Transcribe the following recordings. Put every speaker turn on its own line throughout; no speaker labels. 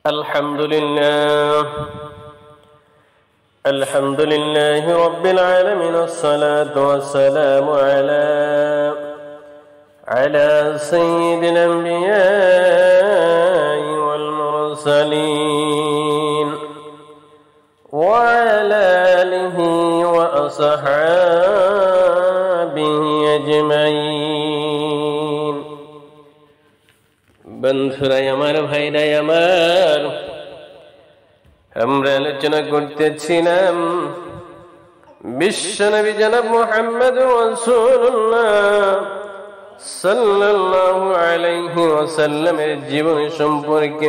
الحمد لله الحمد لله رب العالمين الصلاة والسلام على سيد الأنبياء والمرسلين وعلى آله وأصحابه أجمعين বন্ধুরাই আমার, ভাইরাই আমার, আমরা আলোচনা করতেছিলাম বিশ্বনবী জনাব মুহাম্মদ রাসূলুল্লাহ সাল্লাল্লাহু আলাইহি ওয়াসাল্লামের জীবনী সম্পর্কে।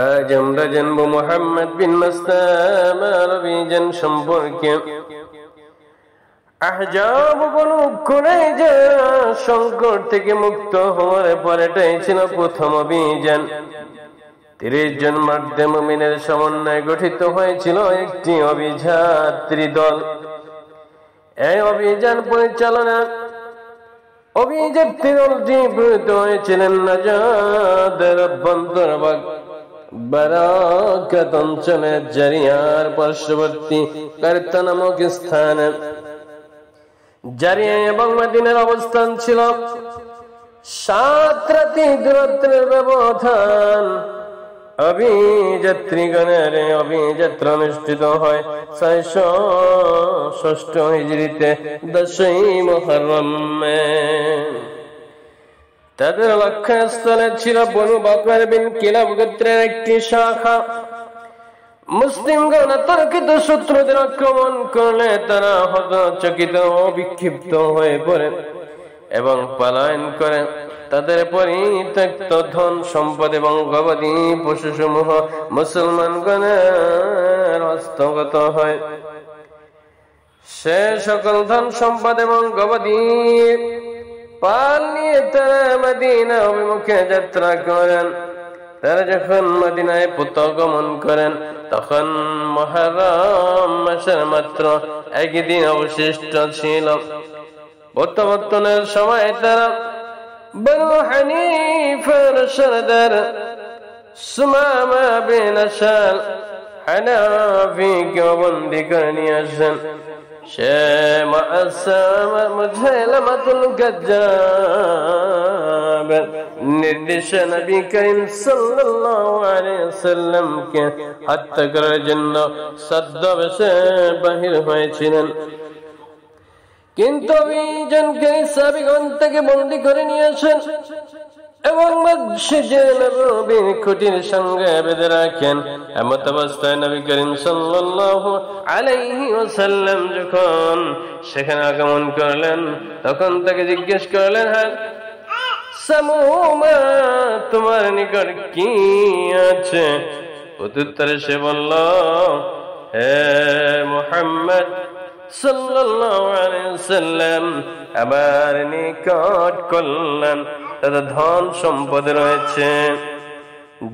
আজ আমরা জানব মুহাম্মদ বিন মাসলামার অভিযান সম্পর্কে। আহজাব বনু কুরাইজা সংকট থেকে মুক্ত হওয়ার পরে এটাই ছিল প্রথম অভিযান। 30 জন মর্দে মুমিনের সমন্বয়ে গঠিত হয়েছিল একটি অভিযাত্রী দল। এই অভিযান পরিচালনা অভিযাত্রী দলটি প্রেরিত হয়েছিলেন নাজাদের অভ্যন্তরভাগ বারাকাত অঞ্চলের জারিয়ার পার্শ্ববর্তী কারতা নামক স্থানে। জারিয়া এবং মদিনার অবস্থান ছিল 7 রাতি দূরত্বের ব্যবধান। অভিযাত্রীগণের অভিযাত্রা অনুষ্ঠিত হয় 606 হিজরিতে 10ই মুহররমে। তাদের লক্ষ্যস্থলে ছিল বনু বকর বিন কিলাব গোত্রের একটি শাখা। মুসলিমগণ অতর্কিত শত্রুদের আক্রমণ করলে তারা হতচকিত ও বিক্ষিপ্ত হয়ে পড়ে এবং পলায়ন করে। তাদের পরিত্যক্ত ধন সম্পদ এবং গবাদি পশুসমূহ মুসলমানগণের হস্তগত হয়। সে সকল ধন সম্পদ এবং গবাদি পাল নিয়ে তারা মদিনা অভিমুখে যাত্রা করেন। তারা যখন মদিনায় প্রত্যাগমন করেন তখন মুহররম মাসের মাত্র 1 দিন অবশিষ্ট ছিল। প্রত্যাবর্তনের সময় তারা বনু হানিফার সরদার সুমামা বিন আসাল হানাফিকে বন্দী করে নিয়ে আসেন। সে মুসাইলামাতুল কাজ্জাব নির্দেশে নবী করিম সাল্লাল্লাহু আলাইহি ওয়াসাল্লামকে হত্যা করার জন্য ছদ্মবেশে বাহির হয়েছিলেন। কিন্তু অভিযানকারী সাহাবীগণ তাকে বন্দী করে নিয়ে আসেন এবং মসজিদে নববীর খুঁটির সঙ্গে বেঁধে রাখেন। এমত অবস্থায় নবী করিম সাল্লাল্লাহু আলাইহি ওয়াসাল্লাম যখন সেখানে আগমন করলেন তখন তাকে জিজ্ঞেস করলেন, হ্যাঁ সামুমা, তোমার নিকট কি আছে? প্রত্যুত্তরে সে বলল, হে মুহাম্মদ সাল্লাল্লাহু আলাইহি ওয়াসাল্লাম, আমার নিকট কল্যাণ তথা ধন সম্পদ রয়েছে।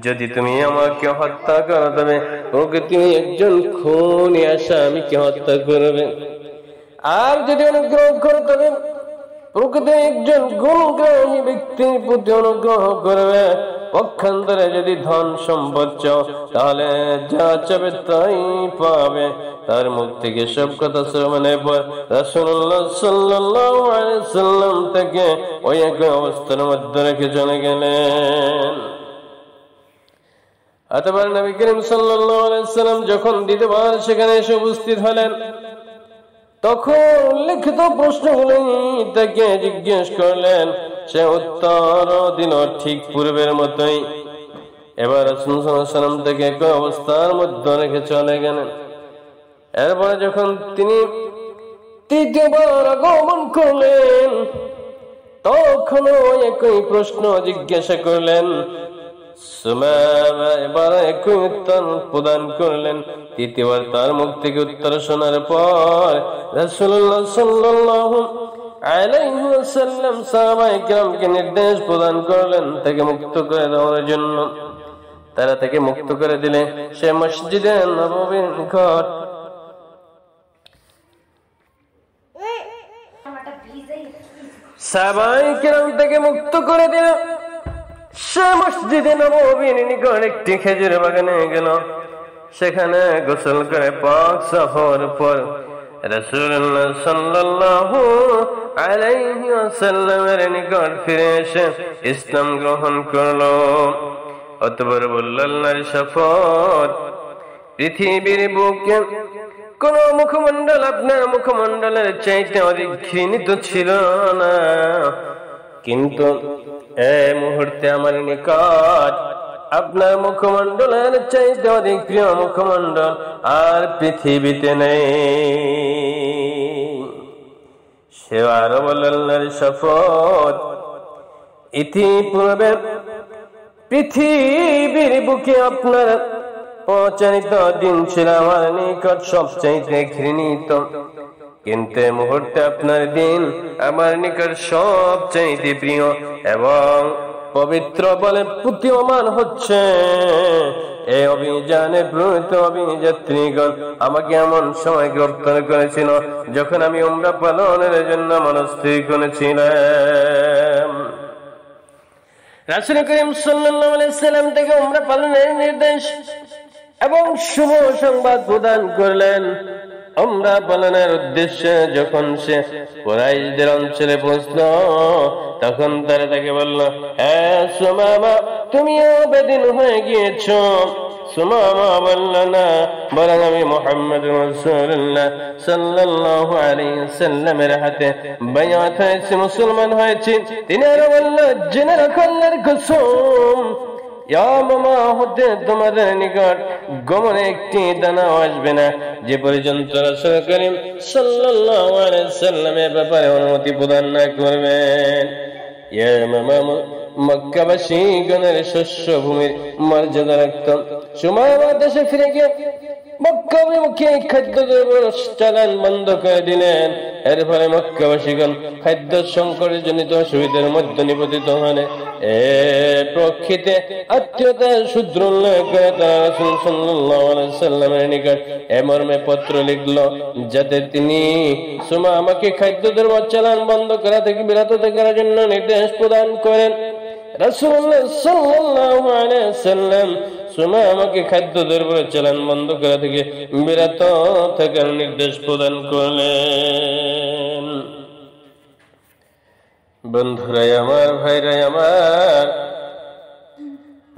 যদি তুমি আমাকে হত্যা করো তবে ওকে তুমি একজন খুনি আসামিকে হত্যা করবে, আর যদি অনুগ্রহ করো তবে প্রকৃত একজন গুণগ্রাহী ব্যক্তির প্রতি অনুগ্রহ করবে। পক্ষান্তরে যদি ধন সম্পদ চাও তাহলে যা চাবে তাই পাবে। তার মুখ থেকে সব কথা শ্রবণের পর রাসূলুল্লাহ সাল্লাল্লাহু আলাইহি ওয়াসাল্লাম তাকে ওই একই অবস্থার মধ্যে রেখে চলে গেলেন। অতঃপর নবী করিম সাল্লাল্লাহু আলাইহি ওয়াসাল্লাম যখন দ্বিতীয়বার সেখানে এসে উপস্থিত হলেন তখন লিখিত প্রশ্নগুলি তাকে জিজ্ঞেস করলেন। সে উত্তর দিল ঠিক পূর্বের মতোই। এবার রাসূল সাল্লাল্লাহু আলাইহি ওয়াসাল্লাম তাকে একই অবস্থার মধ্যে রেখে চলে গেলেন। এরপরে যখন তিনি তৃতীয়বার আগমন করলেন তখনও একই প্রশ্ন জিজ্ঞাসা করলেন। সুমামা এবার একই উত্তর প্রদান করলেন। তৃতীয়বার তার মুখ থেকে উত্তর শোনার পর রাসূলুল্লাহ সাল্লাল্লাহু আলাইহি ওয়াসাল্লাম সাহাবায়ে কিরামকে নির্দেশ প্রদান করলেন তাকে মুক্ত করে দেওয়ার জন্য। তারা তাকে মুক্ত করে দিলে সে মসজিদে নববীর নিকট সাহাবায়ে কিরাম তাকে মুক্ত করে দিল। সে মসজিদে নববীর নিকট একটি খেজুর বাগানে গেল। সেখানে গোসল করে পাক সাফ হওয়ার পর রাসূলুল্লাহ সাল্লাল্লাহু আলাইহি ওয়াসাল্লামের নিকট ফিরে এসে ইসলাম গ্রহণ করলো। অতঃপর বলল, আল্লাহর শপথ, পৃথিবীর বুকে কোন মুখমণ্ডল আপনার মুখমণ্ডলের চাইতে অধিক ঘৃণিত ছিল না, কিন্তু এই মুহূর্তে আমার নিকট আপনার মুখমণ্ডলের চাইতে অধিক প্রিয় মুখমণ্ডল আর পৃথিবীতে নেই। সে আরো বলল, আল্লাহর শপথ, ইতিপূর্বে পৃথিবীর বুকে আপনার প্রচারিত দিন ছিল আমার নিকট সবচাইতে ঘৃণিত, কিন্তু মুহূর্তে আপনার দিন আমার নিকট সবচাইতে প্রিয় এবং পবিত্র বলে প্রতীয়মান হচ্ছে। এই অভিযানে প্রণীত অভিযাত্রীগণ আমাকে এমন সময় গ্রেফতার করেছিল যখন আমি উমরা পালনের জন্য মনস্থির করেছিলাম। রাসূল করিম সাল্লাল্লাহু আলাইহি সাল্লাম থেকে উমরা পালনের নির্দেশ এবং শুভ সংবাদ প্রদান করলেন। উমরা পালনের উদ্দেশ্যে যখন সে কুরাইশদের অঞ্চলে পৌঁছল, তখন তারা তাকে বলল, হে সুমামা, তুমিও বেদিন হয়ে গিয়েছো। সুমামা বলল, না, বরং আমি মুহাম্মদ রাসূলুল্লাহ সাল্লাল্লাহু আলাইহি সাল্লামের হাতে বাইআত হয়েছি, মুসলমান হয়েছি। তিনি আরো বলল, জেনে রাখো আল্লাহর কসম, ইয়ামামা হতে তোমাদের নিকট গমনে একটি দানাও আসবে না যে পর্যন্ত রাসূল করিম সাল্লাল্লাহু আলাইহি সাল্লামের ব্যাপারে অনুমতি প্রদান না করবেন। ইয়ামামা মক্কাবাসী গণের শস্য ভূমির মর্যাদা রাখত। সুমামা দেশে ফিরে গিয়ে মক্কাভিমুখী খাদ্যদ্রব্য চালান বন্ধ করে দিলেন। এর ফলে মক্কাবাসীগণ খাদ্য সংকটের জনিত অসুবিধার মধ্যে নিপতিত হন। এ প্রক্ষিতে আত্মীয়তা সূত্র উল্লেখ করে তারা রাসূল সাল্লাল্লাহু আলাইহি সাল্লামের নিকট এ মর্মে পত্র লিখল, যাতে তিনি সুমামাকে খাদ্যদ্রব্য চালান বন্ধ করা থেকে বিরত থাকার জন্য নির্দেশ প্রদান করেন। রাসূলুল্লাহ সাল্লাল্লাহু আলাইহি সাল্লাম সুমামাকে খাদ্যদ্রব্য চালান বন্ধ করা থেকে বিরত থাকার নির্দেশ প্রদান করলেন। বন্ধুরাই আমার, ভাইরাই আমার,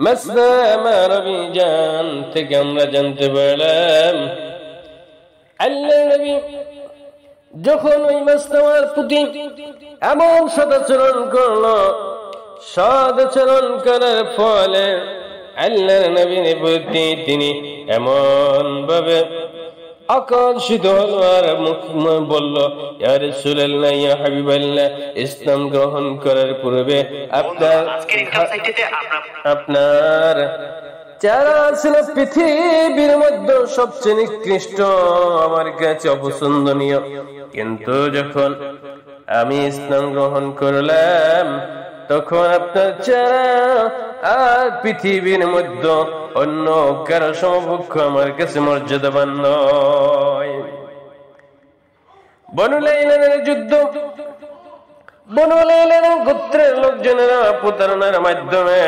মাসনা আমার অভিযান থেকে আমরা জানতে পারলাম আল্লাহর নবী যখন ওই মাসনার প্রতি এমন সদাচরণ করলো, সদাচরণ করার ফলে আল্লাহর নবীর প্রতি তিনি এমন ভাবে আকর্ষিত হলো আর বলল, ইয়া রাসূলুল্লাহ, ইয়া হাবিবাল্লাহ, ইসলাম গ্রহণ করার পূর্বে আপনার যারা ছিল পৃথিবীর মধ্যে সবচেয়ে নিকৃষ্ট, আমার কাছে অপছন্দনীয়, কিন্তু যখন আমি ইসলাম গ্রহণ করলাম তখন আপনার চেহারা আর পৃথিবীর মধ্যে অন্য কারো সমপক্ষ আমার কাছে মর্যাদাবান নয়। বনু লাইলানের যুদ্ধ, বনু লাইলানের গোত্রের লোকজনেরা প্রতারণার মাধ্যমে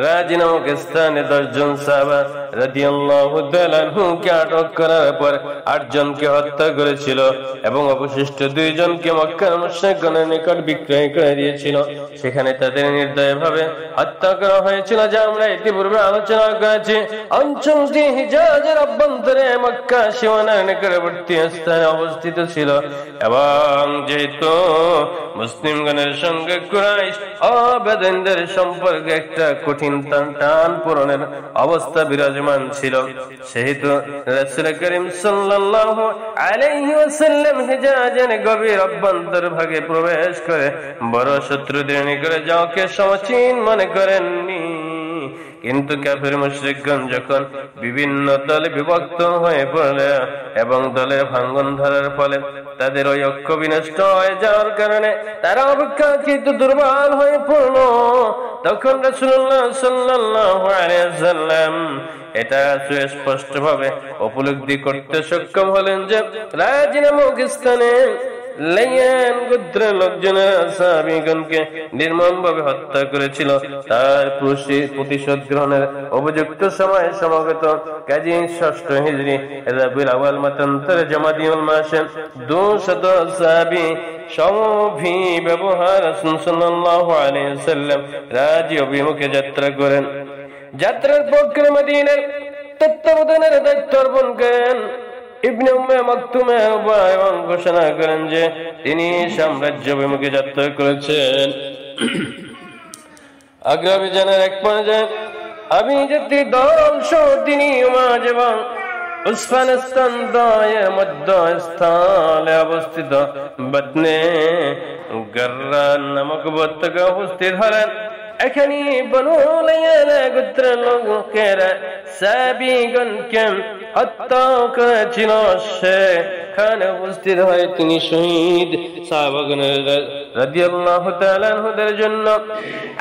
রাজি নামক স্থানে 10 জন সাহাবা রাদিয়াল্লাহু তাআলা আনহুকে আটক করার পর 8 জনকে হত্যা করেছিল এবং অবশিষ্ট 2 জনকে মক্কার মুশরিকগণের নিকট বিক্রয় করে দিয়েছিল। সেখানে তাদের নির্দয়ভাবে হত্যা করা হয়েছিল, যা আমরা ইতিপূর্বে আলোচনা করেছি। অঞ্চলটি হিজাজের অভ্যন্তরে মক্কা সীমানার নিকটবর্তী স্থানে অবস্থিত ছিল এবং যেহেতু মুসলিমগণের সঙ্গে কুরাইশ ও বেদুইনদের সম্পর্কে একটা কঠিন টান পূরণের অবস্থা বিরাজমান ছিল, সেহেতু রাসূল করিম সাল্লাল্লাহু আলাইহি ওয়াসাল্লাম হিজাজের গভীর অভ্যন্তর ভাগে প্রবেশ করে বড় শত্রুদের নিকট যাওয়াকে সমীচীন মনে করেননি। কিন্তু কাফির মুশরিকগণ যখন বিভিন্ন দলে বিভক্ত হয়ে পড়লে এবং দলের ভাঙ্গন ধরার ফলে তাদের ওই ঐক্য বিনষ্ট হয়ে যাওয়ার কারণে তারা অপেক্ষাকৃত দুর্বল হয়ে পড়ল, তখন রাসূলুল্লাহ সাল্লাল্লাহু আলাইহি ওয়াসাল্লাম এটা সুস্পষ্টভাবে উপলব্ধি করতে সক্ষম হলেন যে রাজি নামক স্থানে লাইয়ান গোত্রের লোকজনেরা সাহাবীগণকে নির্মমভাবে হত্যা করেছিল, তার প্রতিশোধ গ্রহণের উপযুক্ত সময় সমাগত। কাজী 6 হিজরি রবিউল আউয়াল মতান্তরে জমাদিউল মাসে 200 সাহাবী সমভি ব্যবহার রাসূল সাল্লাল্লাহু আলাইহি ওয়াসাল্লাম রাজি অভিমুখে যাত্রা করেন। যাত্রার পক্ষে মদিনার তত্ত্বাবধানের দায়িত্ব অর্পণ করেন ইবনে উম্মে মাকতুমে এবং ঘোষণা করেন যে তিনি সাম্রাজ্য অভিমুখে যাত্রা করেছেন। আগ্রাভিযানের এক পর্যায়ে আভিযাত্রী দল সহ তিনি উমাজ এবং উসফানিস্তান দয়ের মধ্যস্থলে অবস্থিত বতনে গররা নামক উপত্যকা উপস্থিত হলেন। এখানে বনু লাইয়ান গোত্রের লোকেরা সাহাবীগণকে হত্যা করেছিল। সেখানে উপস্থিত হয়ে তিনি শহীদ সাহাবাগণের রাদিয়াল্লাহু তাআলা আনহুদের জন্য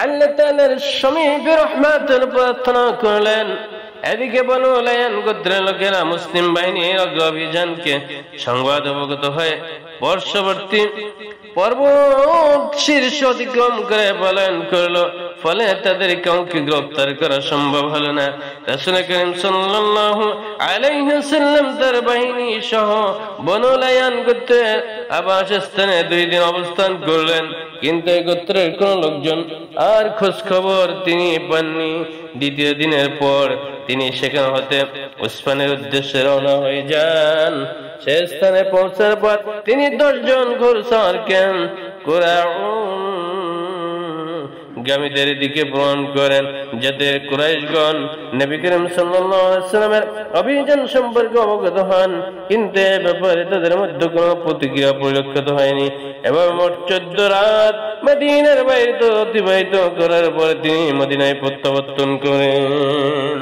আল্লাহ তাআলার সমীপে রহমতের প্রার্থনা করলেন। এদিকে বনু লাইয়ান গোত্রের লোকেরা মুসলিম বাহিনীর অগ্রাভিযানকে সংবাদ অবগত হয়ে বর্ষবর্তী পর্বত শীর্ষ অতিক্রম করে পলায়ন করলো। ফলে তাদের কাউকে গ্রেফতার করা সম্ভব হলো না। রাসূল করিম সাল্লাল্লাহু আলাইহি ওয়াসাল্লাম তার বাহিনী সহ বনু লাইয়ান গোত্রের আবাসস্থানে 2 দিন অবস্থান করলেন, কিন্তু এই গোত্রের কোন লোকজন আর খোঁজ খবর তিনি পাননি। দ্বিতীয় দিনের পর তিনি সেখান হতে উসমানের উদ্দেশ্যে রওনা হয়ে যান। সে স্থানে পৌঁছার পর তিনি 10 জন ঘোড়সওয়ারকে গামীদের দিকে প্রেরণ করেন, যাতে কুরাইশগণ নবী করিম সাল্লাল্লাহু আলাইহি ওয়াসাল্লামের অভিযান সম্পর্কে অবগত হন। কিন্তু এ ব্যাপারে তাদের মধ্যে কোনো প্রতিক্রিয়া পরিলক্ষিত হয়নি। এবার মোট 14 রাত মদিনার বাইরে অতিবাহিত করার পর তিনি মদিনায় প্রত্যাবর্তন করেন।